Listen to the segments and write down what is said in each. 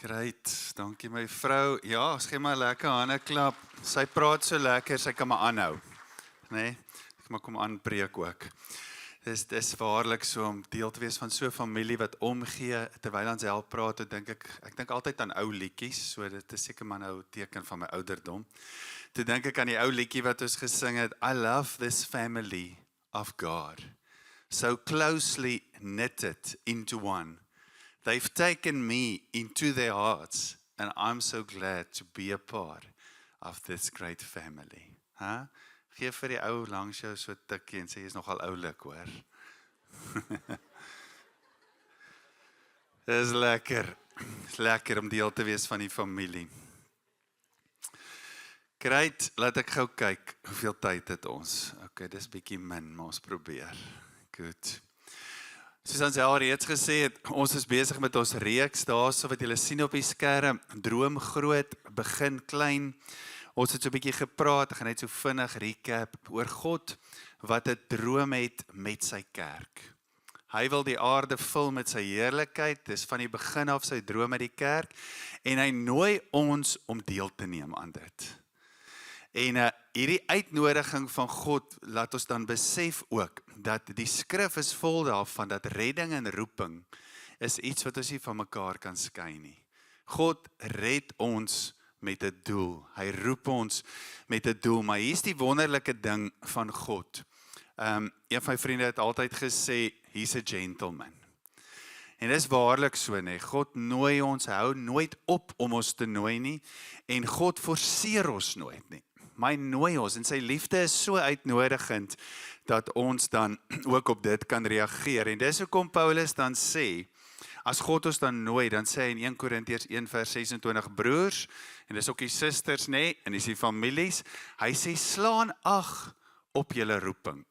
Great, dankie my vrou. Ja, gee maar 'n lekker hande klap. Sy praat so lekker, sy kan maar aanhou. Nee, ek maak hom aanbreek ook. Dis waarlik so om deel te wees van so 'n familie wat omgee terwyl ons help praat. Ek dink altyd aan ou liedjies, so dit is seker maar nou 'n teken van my ouderdom. Toe dink ek aan die ou liedjie wat ons gesing het, I love this family of God, so closely knitted into one. They've taken me into their hearts, and I'm so glad to be a part of this great family. Huh? Geef vir die ou langs jou so 'n tikkie en sê jy is nogal oulik, hoor. Dis lekker. Dis lekker om deel te wees van die familie. Great, laat ek gou kyk hoeveel tyd het ons. Okay, dis bietjie min, maar ons probeer. Goed. Soos ons al reeds gesê het, ons is besig met ons reeks daarso wat julle sien op die skerm. Droom groot, begin klein. Ons het so 'n bietjie gepraat, ek gaan net so vinnig recap oor God wat 'n droom het met sy kerk. Hy wil die aarde vul met sy heerlikheid, dis van die begin af sy droom met die kerk, en hy nooi ons om deel te neem aan dit. En hierdie uitnodiging van God laat ons dan besef ook, dat die skrif is vol daarvan, dat redding en roeping is iets wat ons nie van mekaar kan skei nie. God red ons met 'n doel, hy roep ons met 'n doel, maar hier is die wonderlike ding van God. Een van my vriende het altyd gesê, he's a gentleman. En dis waarlik so, nee. God nooi ons, hou nooit op om ons te nooi nie, en God forceer ons nooit nie. Maar hy nooi ons, en sy liefde is so uitnodigend, dat ons dan ook op dit kan reageer. En dis hoekom Paulus dan sê, as God ons dan nooi, dan sê hy in 1 Korintiërs 1 vers 26, broers, en dis ook die susters, nee, en dis die families, hy sê, slaan ag op julle roeping.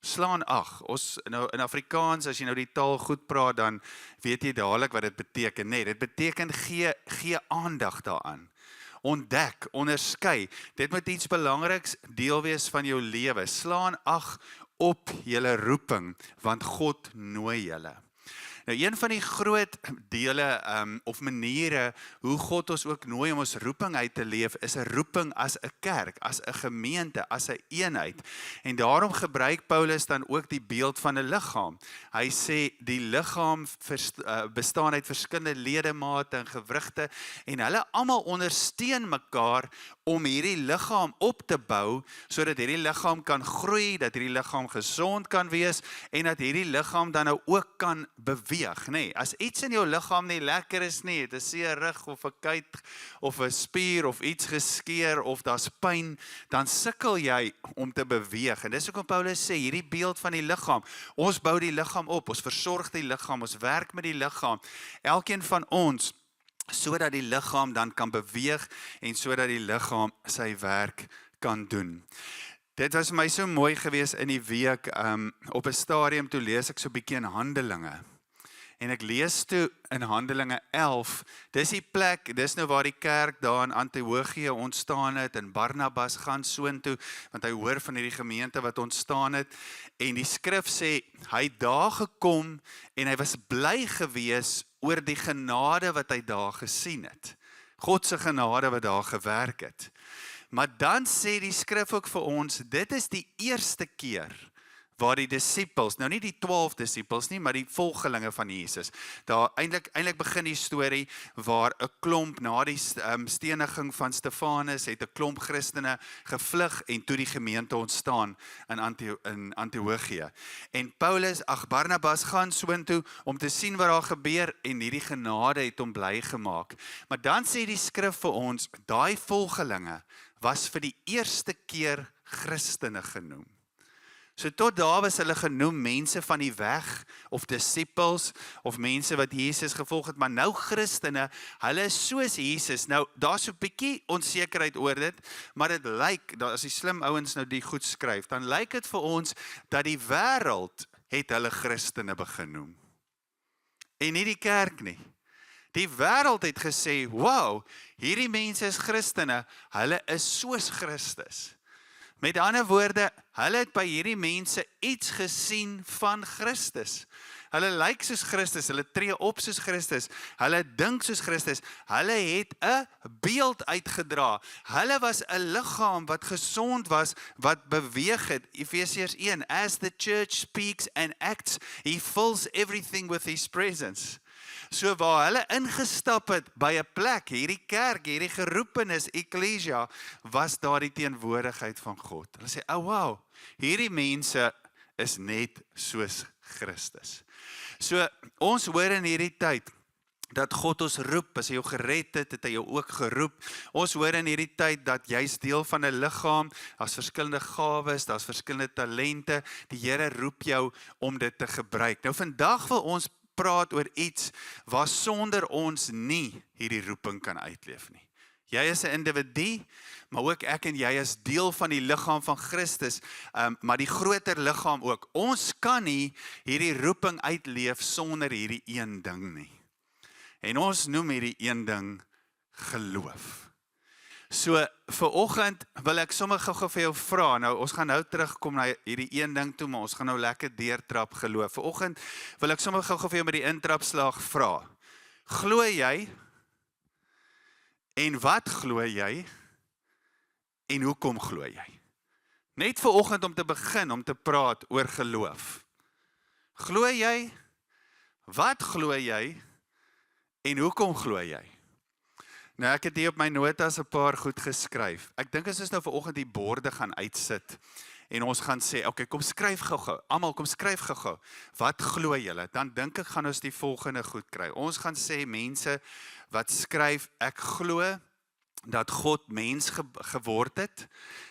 Slaan ag. Ons nou in Afrikaans, as jy nou die taal goed praat, dan weet jy dadelik wat dit beteken. Nee, dit beteken gee aandag daaraan. Ontdek, onderskei. Dit moet iets belangriks deel wees van jou lewe. Slaan ag op julle roeping, want God nooi julle. Nou, een van die groot dele of maniere hoe God ons ook nooi om ons roeping uit te leef, is 'n roeping as 'n kerk, as 'n gemeente, as 'n eenheid. En daarom gebruik Paulus dan ook die beeld van 'n liggaam. Hy sê die liggaam bestaan uit verskillende ledemate en gewrigte, en hulle almal ondersteun mekaar om hierdie liggaam op te bou, sodat hierdie liggaam kan groei, dat hierdie liggaam gesond kan wees, en dat hierdie liggaam dan nou ook kan beweeg. Nee, as iets in jou liggaam nie lekker is nie, het 'n seer rug of 'n kuit of 'n spier of iets geskeur of daar's pyn, dan sukkel jy om te beweeg. En dis hoekom Paulus sê, hierdie beeld van die liggaam, ons bou die liggaam op, ons versorg die liggaam, ons werk met die liggaam, elkeen van ons, sodat die liggaam dan kan beweeg en sodat die liggaam sy werk kan doen. Dit was vir my so mooi gewees in die week, op 'n stadium toe lees ek so 'n bietjie in Handelinge. En ek lees toe in Handelinge 11, dis die plek, dis nou waar die kerk daar in Antiochië ontstaan het, en Barnabas gaan soontoe, want hy hoor van hierdie gemeente wat ontstaan het, en die skrif sê, hy het daar gekom, en hy was bly gewees oor die genade wat hy daar gesien het. God se genade wat daar gewerk het. Maar dan sê die skrif ook vir ons, dit is die eerste keer, waar die disippels, nou nie die 12 disippels nie, maar die volgelinge van Jesus. Daar eintlik begin die storie waar 'n klomp na die steniging van Stefanus het 'n klomp Christene gevlug en toe die gemeente ontstaan in Antiochië. En Barnabas gaan soontoe om te sien wat daar gebeur, en hierdie genade het hom bly gemaak. Maar dan sê die skrif vir ons, daai volgelinge was vir die eerste keer Christene genoem. So tot daar was hulle genoem mense van die weg, of disippels, of mense wat Jesus gevolg het, maar nou Christene, hulle is soos Jesus. Nou, daar is so 'n bietjie onsekerheid oor dit, maar dit lyk, as die slim ouens nou die goed skryf, dan lyk dit vir ons, dat die wêreld het hulle Christene begin noem. En nie die kerk nie. Die wêreld het gesê, wow, hierdie mense is Christene, hulle is soos Christus. Met ander woorde, hulle het by hierdie mense iets gesien van Christus. hulle lyk soos Christus, hulle tree op soos Christus, hulle dink soos Christus, hulle het 'n beeld uitgedra, hulle was 'n liggaam wat gesond was, wat beweeg het, Efesiërs 1, as the church speaks and acts, he fills everything with his presence. So waar hulle ingestap het by 'n plek, hierdie kerk, hierdie geroepenis, Ecclesia, was daar die teenwoordigheid van God. Hulle sê, oh wow, hierdie mense is net soos Christus. So ons hoor in hierdie tyd, dat God ons roep, as hy jou gered het, het hy jou ook geroep. Ons hoor in hierdie tyd dat jy's deel van 'n liggaam, daar's verskillende gawes, daar's verskillende talente, die Here roep jou om dit te gebruik. Nou vandag wil ons praat oor iets waar sonder ons nie hierdie roeping kan uitleef nie. Jy is 'n individu, maar ook ek en jy is deel van die liggaam van Christus, maar die groter liggaam ook. Ons kan nie hierdie roeping uitleef sonder hierdie een ding nie. En ons noem hierdie een ding geloof. So, vanoggend wil ek sommer gou-gou vir jou vra, nou ons gaan nou terugkom na hierdie een ding toe, maar ons gaan nou lekker deurtrap geloof. Vanoggend wil ek sommer gou-gou vir jou met die intrapslag vra. Glo jy? En wat glo jy? En hoekom glo jy? Net vanoggend om te begin, om te praat oor geloof. Glo jy? Wat glo jy? En hoekom glo jy? Nou ek het hier op my notas 'n paar goed geskryf. Ek dink as ons nou vanoggend die borde gaan uitsit en ons gaan sê, okay, kom skryf gou-gou. Almal kom skryf gou-gou. Wat glo julle? Dan dink ek gaan ons die volgende goed kry. Ons gaan sê mense wat skryf, ek glo dat God mens geword het,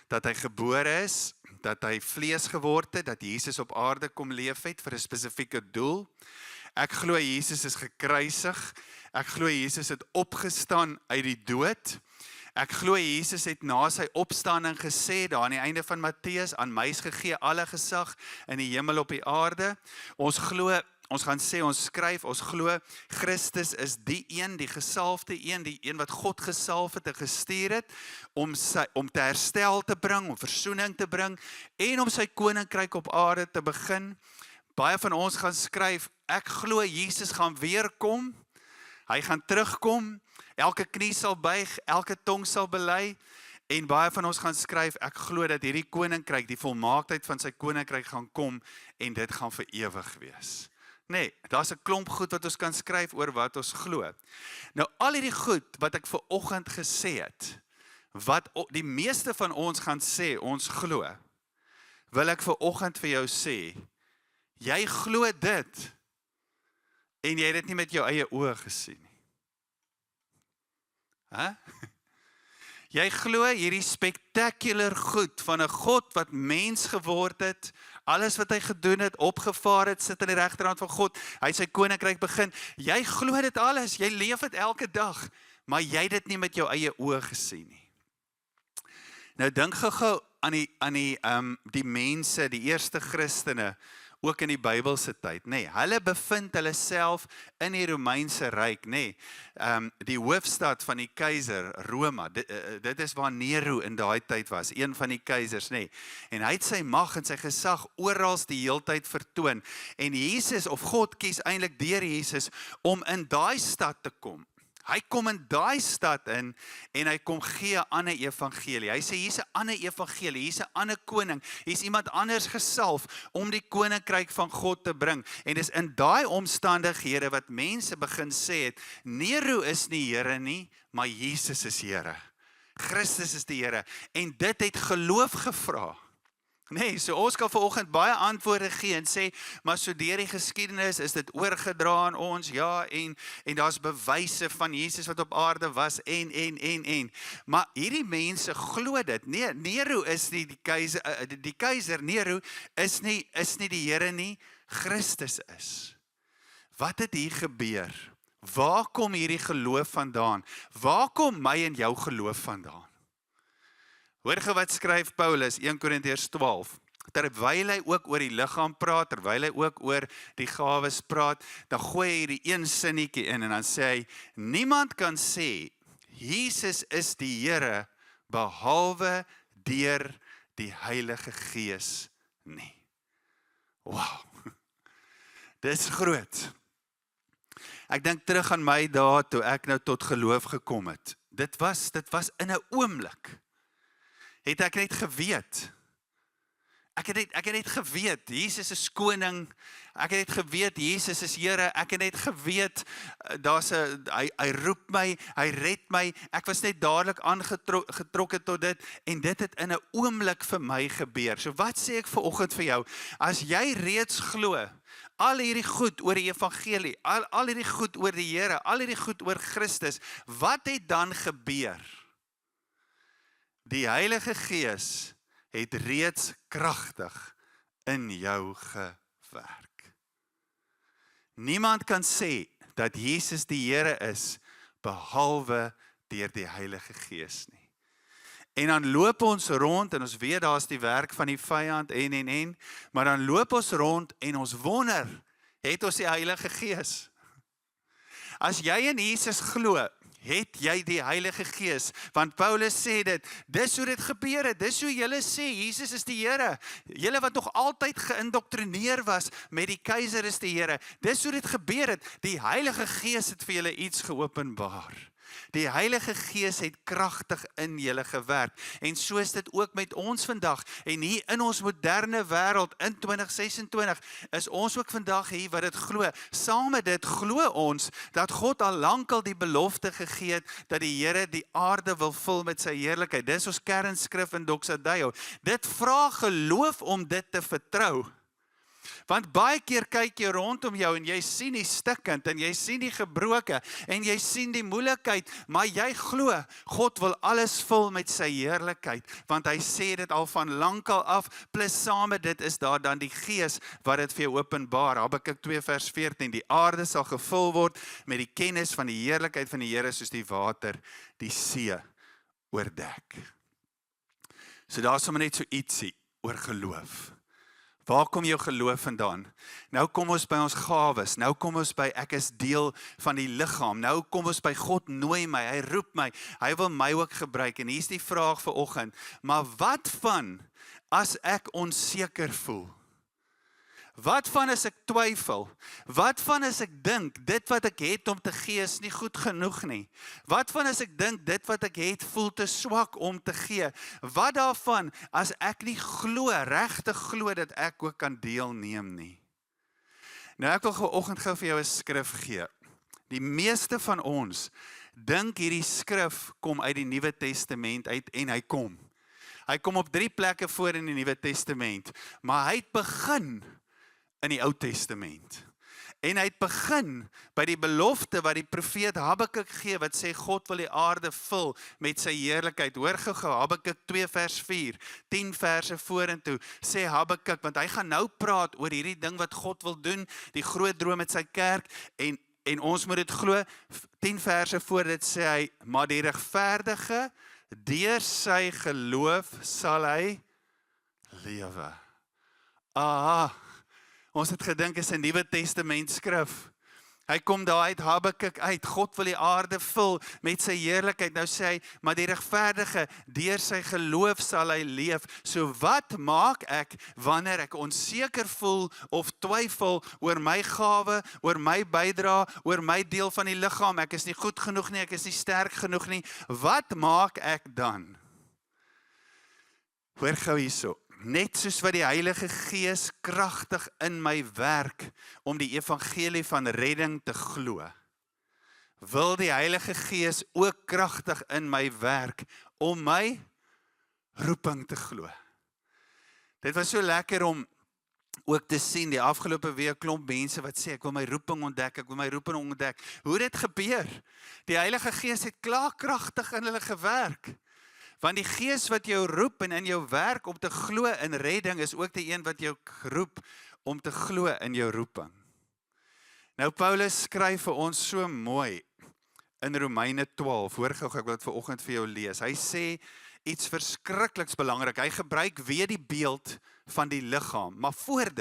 dat hy gebore is, dat hy vlees geword het, dat Jesus op aarde kom leef het vir 'n spesifieke doel. Ek glo Jesus is gekruisig. Ek glo Jesus het opgestaan uit die dood. Ek glo Jesus het na sy opstanding gesê, daar aan die einde van Matteus, aan my is gegee alle gesag in die hemel op die aarde. Ons glo, ons gaan sê, ons skryf, ons glo Christus is die gesalfde een, die een wat God gesalf het en gestuur het, om te herstel te bring, om versoening te bring, en om sy koninkryk op aarde te begin. Baie van ons gaan skryf, ek glo Jesus gaan weer kom, hy gaan terugkom, elke knie sal buig, elke tong sal bely, en baie van ons gaan skryf, ek glo dat hierdie koninkryk, die volmaaktheid van sy koninkryk gaan kom, en dit gaan vir ewig wees. Nee, daar's 'n klomp goed wat ons kan skryf oor wat ons glo. Nou al hierdie goed wat ek vanoggend gesê het, wat die meeste van ons gaan sê, ons glo, wil ek vanoggend vir jou sê, jy glo dit, en jy het dit nie met jou eie oë gesien nie. Jy glo hierdie spectacular goed van 'n God wat mens geword het, alles wat hy gedoen het, opgevaar het, sit aan die regterhand van God, hy het sy koninkryk begin, jy glo dit alles, jy leef dit elke dag, maar jy het dit nie met jou eie oë gesien nie. Nou dink gou aan die mense, die eerste Christene, ook in die Bybelse tyd, nee, hulle bevind hulle self in die Romeinse ryk, nee, die hoofstad van die keiser, Roma, dit is waar Nero in daai tyd was, een van die keisers, nee, en hy het sy mag en sy gesag oral die heeltyd vertoon, en Jesus, of God kies eintlik deur Jesus, om in daai stad te kom. Hy kom in daai stad in, en hy kom gee 'n ander evangelie. Hy sê, hier's 'n ander evangelie, hier's 'n ander koning, hier's iemand anders gesalf, om die koninkryk van God te bring. En dis in daai omstandighede, wat mense begin sê het, Nero is nie Here nie, maar Jesus is Here. Christus is die Here, en dit het geloof gevra. Nee, so ons kan vanoggend baie antwoorde gee en sê, maar so deur die geskiedenis is dit oorgedra aan ons, ja, en daar's bewyse van Jesus wat op aarde was, en. Maar hierdie mense glo dit. Nee, Nero is nie die keiser, Nero is nie die Here nie, Christus is. Wat het hier gebeur? Waar kom hierdie geloof vandaan? Waar kom my en jou geloof vandaan? Hoor ge wat skryf Paulus, 1 Korintiërs 12, terwyl hy ook oor die liggaam praat, terwyl hy ook oor die gawes praat, dan gooi hy hierdie een sinnetjie in, en dan sê hy, niemand kan sê, Jesus is die Here, behalwe deur die Heilige Gees nie. Wow, Dis groot. Ek dink terug aan my dae toe ek nou tot geloof gekom het. Dit was in 'n oomblik. Het ek net geweet. Ek het net geweet, Jesus is koning. Ek het net geweet, Jesus is Here. Ek het net geweet, hy roep my, hy red my. Ek was net dadelik aangetrokke tot dit, en dit het in 'n oomblik vir my gebeur. So wat sê ek vanoggend vir jou? As jy reeds glo, al hierdie goed oor die evangelie, al hierdie goed oor die Here, al hierdie goed oor Christus, wat het dan gebeur? Die Heilige Gees het reeds kragtig in jou gewerk. Niemand kan sê dat Jesus die Here is, behalwe deur die Heilige Gees nie. En dan loop ons rond, en ons weet daar's die werk van die vyand, maar dan loop ons rond, en ons wonder, het ons die Heilige Gees? As jy in Jesus glo, het jy die Heilige Gees, want Paulus sê dit, dis hoe dit gebeur het, dis hoe julle sê, Jesus is die Here, julle wat nog altyd geïndoktrineer was, met die keiser is die Here, dis hoe dit gebeur het, die Heilige Gees het vir julle iets geopenbaar. Die Heilige Gees het kragtig in julle gewerk, en so is dit ook met ons vandag, en hier in ons moderne wêreld, in 2026, is ons ook vandag hier wat dit glo. Saam met dit glo ons, dat God al lankal die belofte gegee het, dat die Here die aarde wil vul met sy heerlikheid. Dis ons kernskrif in Doxa Deo. Dit vra geloof om dit te vertrou. Want baie keer kyk jy rondom jou en jy sien die stikkend en jy sien die gebroke en jy sien die moeilikheid, maar jy glo, God wil alles vul met sy heerlikheid, want hy sê dit al van lankal af, plus saam met dit is daar dan die Gees wat dit vir jou openbaar. Habakuk 2 vers 14, die aarde sal gevul word met die kennis van die heerlikheid van die Here, soos die water die see oordek. So daar is sommer net so ietsie oor geloof. Waar kom jou geloof vandaan? Nou kom ons by ons gawes, nou kom ons by ek is deel van die liggaam, nou kom ons by God nooi my, hy roep my, hy wil my ook gebruik, en hier is die vraag vanoggend, maar wat van as ek onseker voel? Wat van as ek twyfel? Wat van as ek dink, dit wat ek het om te gee is nie goed genoeg nie? Wat van as ek dink, dit wat ek het voel te swak om te gee? Wat daarvan as ek nie glo, regtig glo dat ek ook kan deelneem nie? Nou ek wil vanoggend gou vir jou 'n skrif gee. Die meeste van ons dink hierdie skrif kom uit die Nuwe Testament uit, en hy kom. Hy kom op 3 plekke voor in die Nuwe Testament, maar hy het begin in die Ou Testament. En hy het begin by die belofte wat die profeet Habakuk gee, wat sê God wil die aarde vul met sy heerlikheid. Hoor gou, Habakuk 2 vers 4, 10 verse vorentoe, sê Habakuk, want hy gaan nou praat oor hierdie ding wat God wil doen, die groot droom met sy kerk, en ons moet dit glo, 10 verse voor dit sê hy, maar die regverdige, deur sy geloof sal hy lewe. Aha, ons het gedink is 'n Nuwe Testament skrif. Hy kom daar uit Habakuk uit, God wil die aarde vul met sy heerlikheid. Nou sê hy, maar die regverdige, deur sy geloof sal hy leef. So wat maak ek wanneer ek onseker voel of twyfel oor my gawe, oor my bydra, oor my deel van die liggaam? Ek is nie goed genoeg nie, ek is nie sterk genoeg nie. Wat maak ek dan? Hoor gou hierso. Net soos wat die Heilige Gees kragtig in my werk om die evangelie van redding te glo, wil die Heilige Gees ook kragtig in my werk om my roeping te glo. Dit was so lekker om ook te sien, die afgelope week klomp mense wat sê, ek wil my roeping ontdek, ek wil my roeping ontdek. Hoe dit gebeur? Die Heilige Gees het klaar kragtig in hulle gewerk. Want die Gees wat jou roep en in jou werk om te glo in redding, is ook die een wat jou roep om te glo in jou roeping. Nou Paulus skryf vir ons so mooi in Romeine 12, hoor gou, ek wil dit vanoggend vir jou lees. Hy sê iets verskrikliks belangrik, hy gebruik weer die beeld van die liggaam, maar voor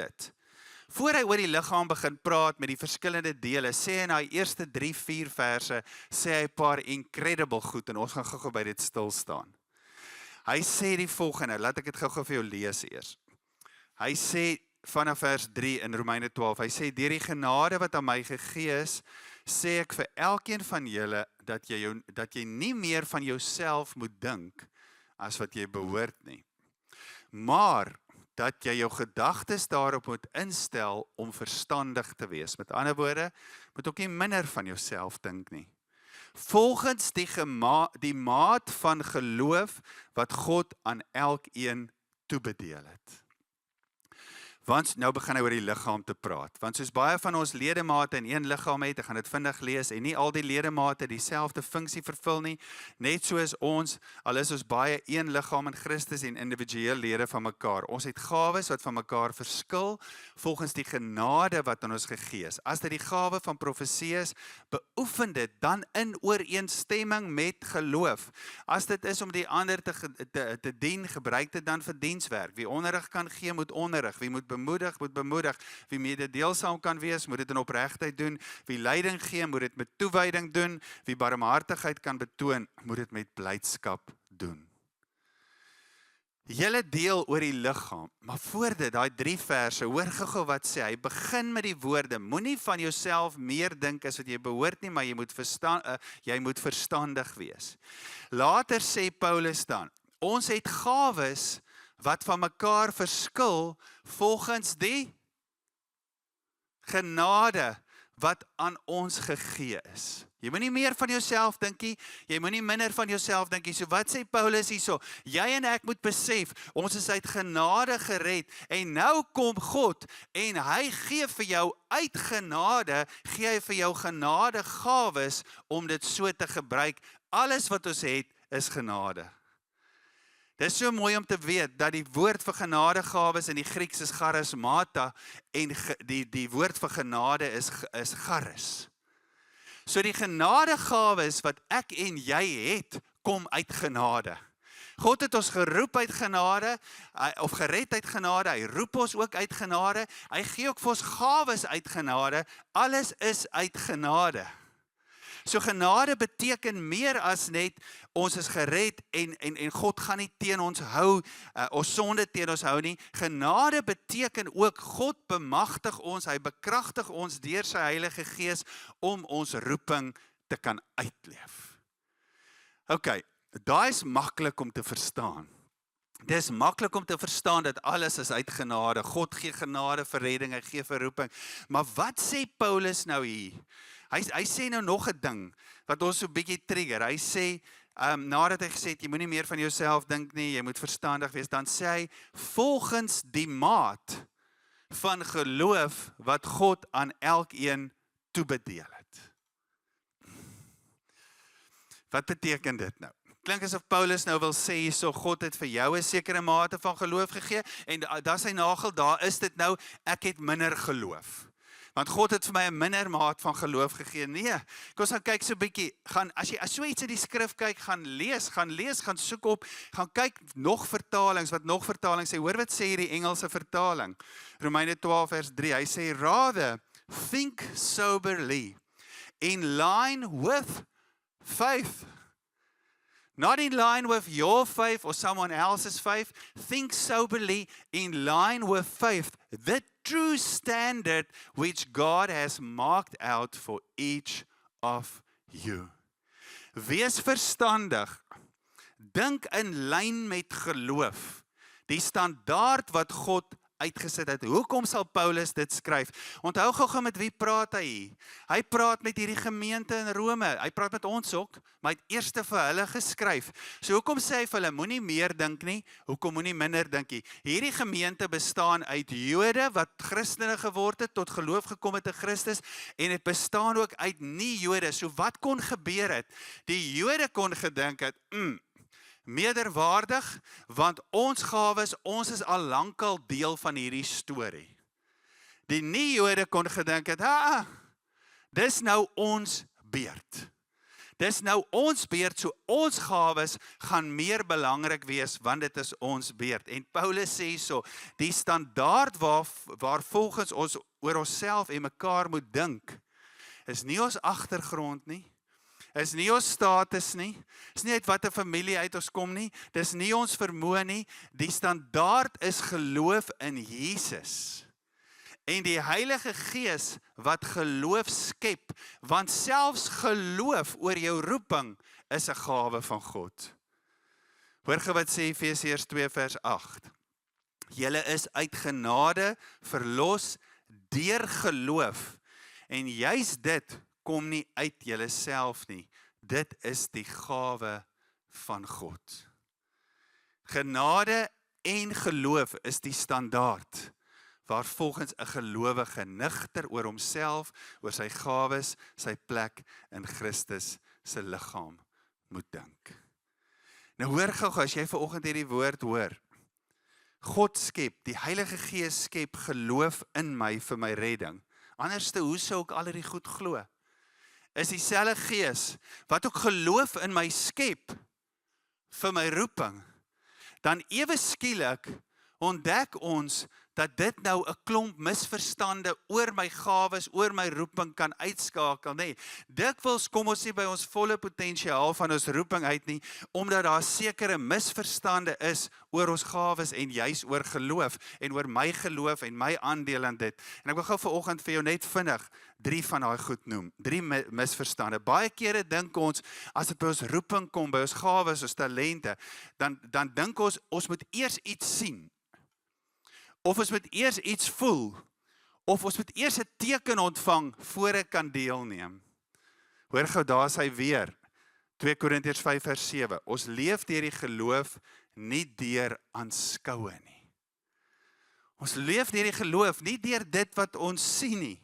hy oor die liggaam begin praat met die verskillende dele, sê in die eerste 3-4 verse, sê hy 'n paar incredible goed, en ons gaan gou by dit stil staan. Hy sê die volgende, laat ek dit gou vir jou lees eers. Hy sê, vanaf vers 3 in Romeine 12, hy sê, deur die genade wat aan my gegee is, sê ek vir elkeen van julle, dat jy nie meer van jouself moet dink, as wat jy behoort nie. Maar, dat jy jou gedagtes daarop moet instel, om verstandig te wees. Met ander woorde, moet ook nie minder van jouself dink nie. Volgens die maat van geloof, wat God aan elkeen toebedeel het. Want nou begin hy oor die liggaam te praat. Want soos baie van ons ledemate in een liggaam het, ek gaan dit vinnig lees, en nie al die ledemate dieselfde funksie vervul nie, net soos ons, al is ons baie een liggaam in Christus en individueel lede van mekaar. Ons het gawes wat van mekaar verskil, volgens die genade wat aan ons gegee is. As dit die gawe van profesie is, beoefen dit dan in ooreenstemming met geloof. As dit is om die ander te dien, gebruik dit dan vir dienswerk. Wie onderrig kan gee, moet onderrig. Wie moet bemoedig. Wie mededeelsaam kan wees, moet dit in opregtheid doen. Wie leiding gee, moet dit met toewyding doen. Wie barmhartigheid kan betoon, moet dit met blydskap doen. Julle deel oor die liggaam, maar voor dit, daai 3 verse, hoor gou wat sê, hy begin met die woorde, moenie van jouself meer dink as wat jy behoort nie, maar jy moet verstandig wees. Later sê Paulus dan, ons het gawes wat van mekaar verskil volgens die genade wat aan ons gegee is. Jy moet nie meer van jouself dink nie, jy moet nie minder van jouself dink nie. So wat sê Paulus hierso? Jy en ek moet besef, ons is uit genade gered en nou kom God en hy gee vir jou uit genade, gee hy vir jou genadegawes om dit so te gebruik. Alles wat ons het is genade. Dit is so mooi om te weet dat die woord vir genadegawes in die Grieks is charismata en die woord vir genade is charis. So die genadegawes wat ek en jy het, kom uit genade. God het ons geroep uit genade, of gered uit genade, hy roep ons ook uit genade, hy gee ook vir ons gawes uit genade, alles is uit genade. So genade beteken meer as net, ons is gered en God gaan nie teen ons hou, ons sonde teen ons hou nie. Genade beteken ook, God bemagtig ons, hy bekragtig ons deur sy Heilige Gees, om ons roeping te kan uitleef. OK, daai is maklik om te verstaan. Dit is maklik om te verstaan dat alles is uit genade. God gee genade vir redding, hy gee vir roeping. Maar wat sê Paulus nou hier? Hy sê nou nog 'n ding, wat ons so 'n bietjie trigger. Hy sê, nadat hy gesê het, jy moet nie meer van jouself dink nie, jy moet verstandig wees, dan sê hy, volgens die maat van geloof, wat God aan elkeen toebedeel het. Wat beteken dit nou? Klink asof Paulus nou wil sê hierso, God het vir jou 'n sekere mate van geloof gegee, en daar sy nagel, daar is dit nou, ek het minder geloof. Want God het vir my 'n minder maat van geloof gegee. Nee, kom ons gaan kyk so 'n bietjie, as jy so iets in die skrif kyk, gaan lees, gaan soek op, gaan kyk nog vertalings, wat nog vertalings sê. Hoor wat sê hierdie Engelse vertaling. Romeine 12 vers 3, hy sê, rather, think soberly, in line with faith. Not in line with your faith or someone else's faith. Think soberly, in line with faith. The true standard which God has marked out for each of you. Wees verstandig. Dink in lyn met geloof. Die standaard wat God uitgesit het. Hoekom sal Paulus dit skryf? Onthou gou met wie praat hy hier? Hy praat met hierdie gemeente in Rome. Hy praat met ons ook, maar hy het eers vir hulle geskryf. So hoekom sê hy vir hulle, moenie meer dink nie, hoekom moenie minder dink nie? Hierdie gemeente bestaan uit Jode wat Christene geword het, tot geloof gekom het in Christus, en dit bestaan ook uit nie-Jode. So wat kon gebeur het? Die Jode kon gedink het, meerderwaardig, want ons gawes, ons is al lankal deel van hierdie storie. Die nie-Jode kon gedink het, dis nou ons beurt. Dis nou ons beurt, so ons gawes gaan meer belangrik wees, want dit is ons beurt. En Paulus sê so, die standaard waar volgens ons oor onsself en mekaar moet dink, is nie ons agtergrond nie, is nie ons status nie, is nie uit watter familie uit ons kom nie, dis nie ons vermoë nie, die standaard is geloof in Jesus. En die Heilige Gees wat geloof skep, want selfs geloof oor jou roeping is 'n gawe van God. Hoor gou wat sê Efesiërs 2 vers 8. Julle is uit genade verlos deur geloof, en juis dit kom nie uit julle self nie. Dit is die gawe van God. Genade en geloof is die standaard, waar volgens 'n gelowige nigter oor homself, oor sy gawes, sy plek in Christus se liggaam moet dink. Nou hoor gou, as jy vanoggend hierdie woord hoor, God skep, die Heilige Gees skep geloof in my vir my redding. Anderste, hoe sou ek al hierdie goed glo? Is dieselfde Gees wat ook geloof in my skep vir my roeping, dan ewe skielik ontdek ons dat dit nou 'n klomp misverstande oor my gawes, oor my roeping kan uitskakel, nee. Dikwels kom ons nie by ons volle potensiaal van ons roeping uit nie, omdat daar sekere misverstande is oor ons gawes en juis oor geloof en oor my geloof en my aandeel aan dit. En ek wil gou vanoggend vir jou net vinnig 3 van daai goed noem, 3 misverstande. Baie kere dink ons, as dit by ons roeping kom, by ons gawes, ons talente, dan dink ons moet eers iets sien. Of ons moet eers iets voel, of ons moet eers 'n teken ontvang voor ek kan deelneem. Hoor gou, daar is hy weer. 2 Korintiërs 5 vers 7. Ons leef deur die geloof, nie deur aanskoue nie. Ons leef deur die geloof, nie deur dit wat ons sien nie.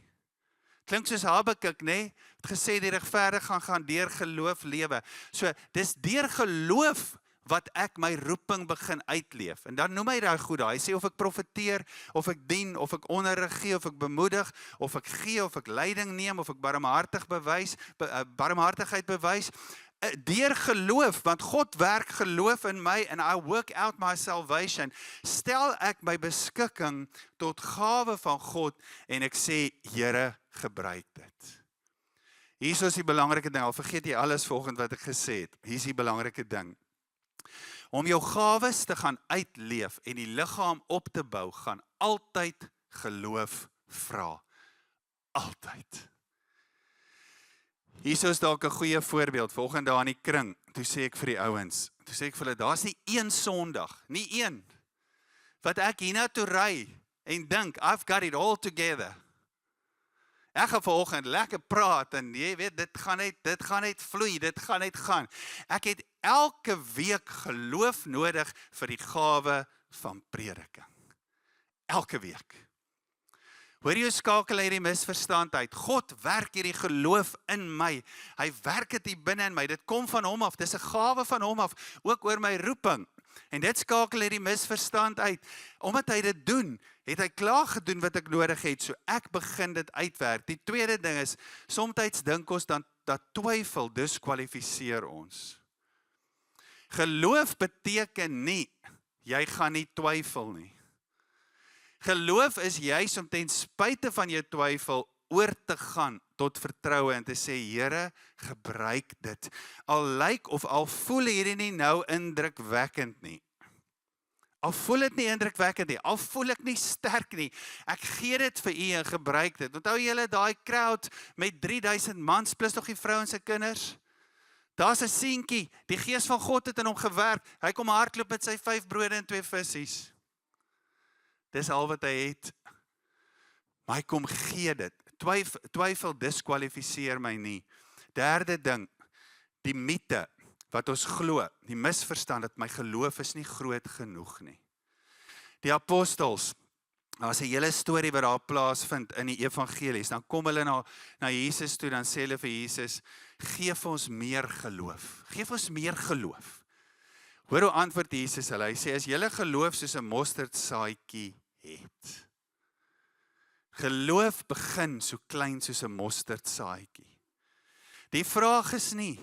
Klink soos Habakuk, nê? Het gesê die regverdige gaan deur geloof lewe. So, dis deur geloof wat ek my roeping begin uitleef. En dan noem hy daai goed daar. Hy sê of ek profeteer, of ek dien, of ek onderrig gee, of ek bemoedig, of ek gee, of ek leiding neem, of ek barmhartigheid bewys. Deur geloof, want God werk geloof in my and I work out my salvation. Stel ek my beskikking tot gawe van God en ek sê, Here, gebruik dit. Hier is die belangrike ding. Al vergeet jy alles volgens wat ek gesê het. Hier is die belangrike ding. Om jou gawes te gaan uitleef en die liggaam op te bou, gaan altyd geloof vra. Altyd. Hier is dalk 'n goeie voorbeeld. Volgende daar in die kring, toe sê ek vir die ouens, toe sê ek vir hulle, daar's nie een Sondag, nie een, wat ek hiernatoe ry en dink, I've got it all together. Ek gaan vanoggend lekker praat en jy weet, dit gaan net vloei, dit gaan net gaan. Ek het elke week geloof nodig vir die gawe van prediking. Elke week. Hoor jy, skakel hy die misverstand uit. God werk hierdie geloof in my. Hy werk dit hier binne in my. Dit kom van hom af. Dis 'n gawe van hom af, ook oor my roeping. En dit skakel hy die misverstand uit. Omdat hy dit doen, het hy klaar gedoen wat ek nodig het. So ek begin dit uitwerk. Die tweede ding is, soms dink ons dan dat twyfel diskwalifiseer ons. Geloof beteken nie, jy gaan nie twyfel nie. Geloof is juis om ten spyte van jou twyfel oor te gaan tot vertroue en te sê, Here, gebruik dit. Al lyk of al voel hierdie nie nou indrukwekkend nie. Al voel dit nie indrukwekkend nie, al voel ek nie sterk nie, ek gee dit vir u en gebruik dit. Onthou julle daai crowd met 3000 mans plus nog die vrouens en kinders? Daar's 'n seentjie, die Gees van God het in hom gewerk. Hy kom hardloop met sy 5 brode en 2 visse. Dis al wat hy het. Maar hy kom gee dit. Twyfel diskwalifiseer my nie. Derde ding, die mite wat ons glo, die misverstand dat my geloof is nie groot genoeg nie. Die apostels, daar's 'n hele storie wat daar plaasvind in die evangelies, dan kom hulle na Jesus toe, dan sê hulle vir Jesus, geef ons meer geloof. Geef ons meer geloof. Hoor hoe antwoord Jesus hulle. Hy sê, as julle geloof soos 'n mosterdsaadjie het. Geloof begin so klein soos 'n mosterdsaadjie. Die vraag is nie,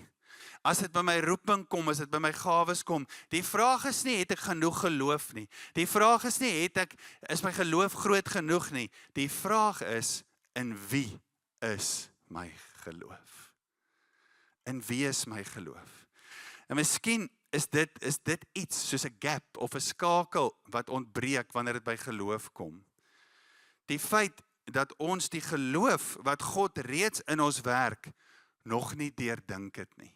as dit by my roeping kom, as dit by my gawes kom, die vraag is nie, het ek genoeg geloof nie. Die vraag is nie, is my geloof groot genoeg nie. Die vraag is, in wie is my geloof? In wie is my geloof? En miskien is dit iets soos 'n gap of 'n skakel wat ontbreek wanneer dit by geloof kom. Die feit, dat ons die geloof wat God reeds in ons werk, nog nie deurdink het nie.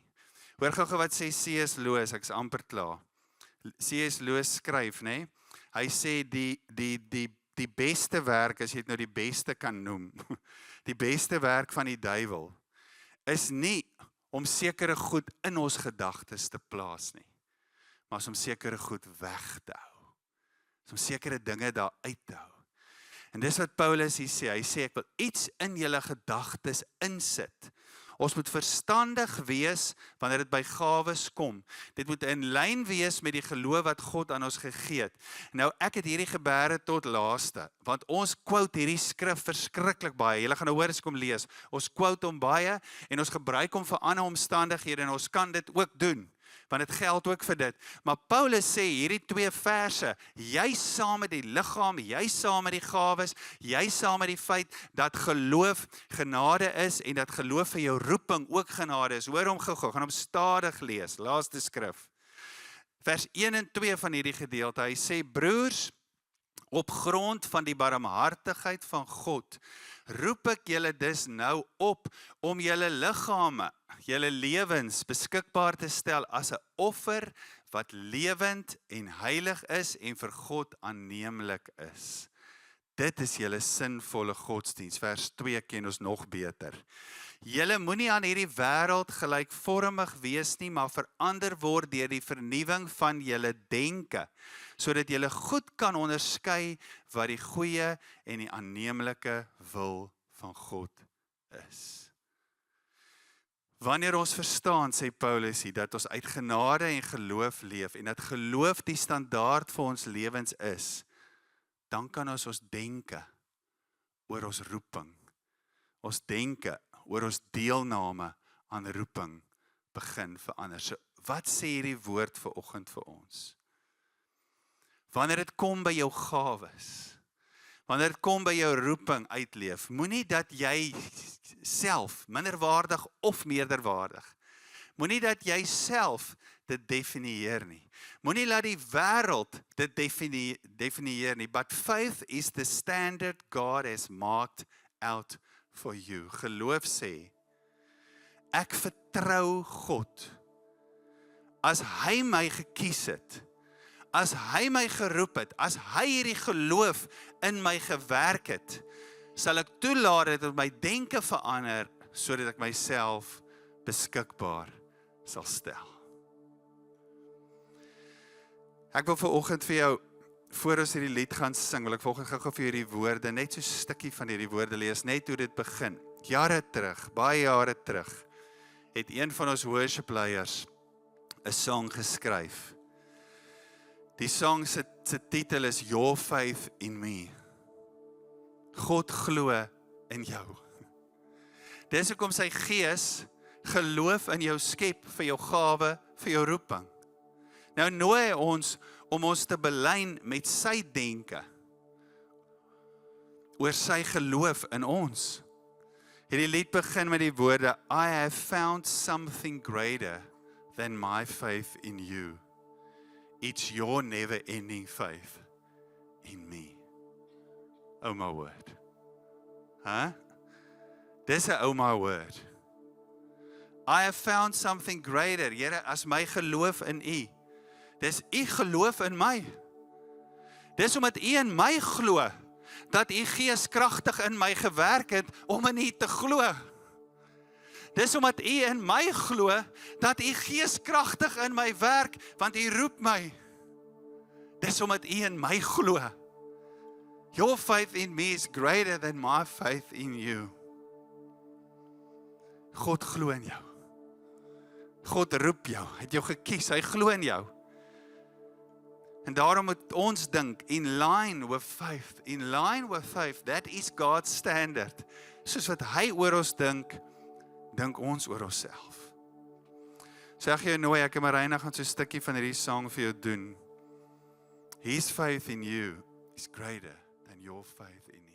Hoor gou wat sê C.S. Lewis, ek is amper klaar. C.S. Lewis skryf, nê? Hy sê die beste werk, as jy dit nou die beste kan noem, die beste werk van die duiwel, is nie om sekere goed in ons gedagtes te plaas nie, maar om sekere goed weg te hou. Om sekere dinge daar uit te hou. En dis wat Paulus hier sê, hy sê, ek wil iets in julle gedagtes insit. Ons moet verstandig wees wanneer dit by gawes kom. Dit moet in lyn wees met die geloof wat God aan ons gegee het. Nou, ek het hierdie gebeure tot laaste, want ons quote hierdie skrif verskriklik baie. Julle gaan nou hoor as ek hom lees. Ons quote hom baie en ons gebruik hom vir ander omstandighede en ons kan dit ook doen. Want dit geld ook vir dit. Maar Paulus sê hierdie 2 verse, jy saam met die liggaam, jy saam met die gawes, jy saam met die feit dat geloof genade is en dat geloof vir jou roeping ook genade is. Hoor hom gou, gaan hom stadig lees, laaste skrif. Vers 1 en 2 van hierdie gedeelte, hy sê, broers, op grond van die barmhartigheid van God, roep ek julle dus nou op om julle liggame, julle lewens beskikbaar te stel as 'n offer wat lewend en heilig is en vir God aanneemlik is. Dit is julle sinvolle godsdiens. Vers 2 ken ons nog beter. Julle moenie aan hierdie wêreld gelykvormig wees nie, maar verander word deur die vernuwing van julle denke, sodat julle goed kan onderskei wat die goeie en die aanneemlike wil van God is. Wanneer ons verstaan, sê Paulus hier, dat ons uit genade en geloof leef, en dat geloof die standaard vir ons lewens is, dan kan ons denke oor ons roeping, ons denke oor ons deelname aan roeping begin verander. So, wat sê hierdie woord vanoggend vir ons? Wanneer dit kom by jou gawes, wanneer dit kom by jou roeping uitleef, moenie dat jy self minderwaardig of meerderwaardig, moenie dat jy self dit definieer nie. Moenie laat die wêreld dit definieer nie, but faith is the standard God has marked out for you. Geloof sê, ek vertrou God. As hy my gekies het, as hy my geroep het, as hy hierdie geloof in my gewerk het, sal ek toelaat dat dit my denke verander, sodat ek myself beskikbaar sal stel. Ek wil vanoggend vir jou, voor ons hierdie lied gaan sing, wil ek vanoggend gou vir hierdie woorde, net so 'n stukkie van hierdie woorde lees, net hoe dit begin. Jare terug, baie jare terug, het een van ons worship leiers 'n song geskryf. Die song se titel is Your Faith in Me. God glo in jou. Dis hoekom sy gees geloof in jou skep vir jou gawe, vir jou roeping. Nou nooi hy ons om ons te belyn met sy denke oor sy geloof in ons. Hierdie lied begin met die woorde, I have found something greater than my faith in you. It's your never-ending faith in me. Oh my word. Dis 'n oh my word. I have found something greater, Here, as my geloof in U. Dis U geloof in my. Dis omdat U in my glo, dat U Gees kragtig in my gewerk het om in U te glo. Dis omdat U in my glo, dat U Gees kragtig in my werk, want U roep my. Dis omdat U in my glo. Your faith in me is greater than my faith in you. God glo in jou. God roep jou, het jou gekies, hy glo in jou. En daarom moet ons dink, in line with faith, that is God's standard. Soos wat hy oor ons dink ons oor onsself. So ek jou nooi, ek en Marina gaan so 'n stukkie van hierdie sang vir jou doen. His faith in you is greater than your faith in him.